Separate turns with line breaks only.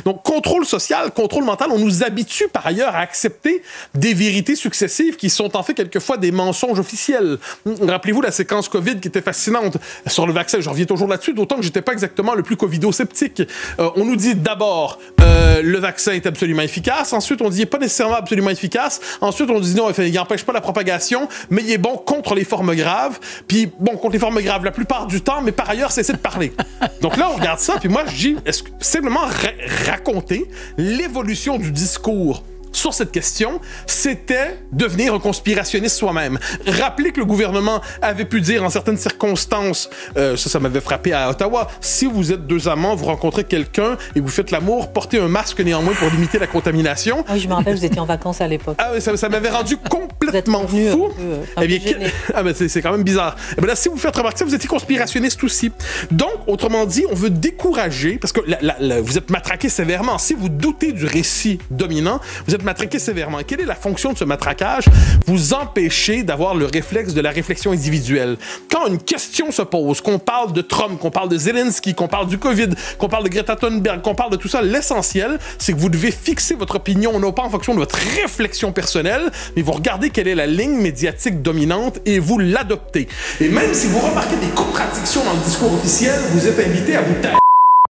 Donc, contrôle social, contrôle mental, on nous habitue par ailleurs à accepter des vérités successives qui sont en fait quelquefois des mensonges officiels. Rappelez-vous la séquence COVID qui était fascinante sur le vaccin. Je reviens toujours là-dessus, d'autant que j'étais pas exactement le plus covido-sceptique. On nous dit d'abord le vaccin est absolument efficace. Ensuite, on dit il n'est pas nécessairement absolument efficace. Ensuite, on dit non, il n'empêche pas la propagation, mais il est bon contre les formes graves. Puis, bon, contre les formes graves la plupart du temps, mais par ailleurs, cessez de parler. Donc là, on regarde ça, puis moi, je dis, est-ce que simplement raconter l'évolution du discours sur cette question, c'était devenir un conspirationniste soi-même. Rappeler que le gouvernement avait pu dire en certaines circonstances, ça m'avait frappé à Ottawa, si vous êtes deux amants, vous rencontrez quelqu'un et vous faites l'amour, portez un masque néanmoins pour limiter la contamination.
Oui, je me rappelle, vous étiez en vacances à l'époque.
Ah oui, ça m'avait rendu complètement fou. Eh bien, c'est quand même bizarre. Eh bien là, si vous faites remarquer ça, vous étiez conspirationniste aussi. Donc, autrement dit, on veut décourager, parce que vous êtes matraqué sévèrement. Si vous doutez du récit dominant, vous êtes matraquer sévèrement. Quelle est la fonction de ce matraquage? Vous empêcher d'avoir le réflexe de la réflexion individuelle. Quand une question se pose, qu'on parle de Trump, qu'on parle de Zelensky, qu'on parle du COVID, qu'on parle de Greta Thunberg, qu'on parle de tout ça, l'essentiel, c'est que vous devez fixer votre opinion, non pas en fonction de votre réflexion personnelle, mais vous regardez quelle est la ligne médiatique dominante et vous l'adoptez. Et même si vous remarquez des contradictions dans le discours officiel, vous êtes invité à vous taire.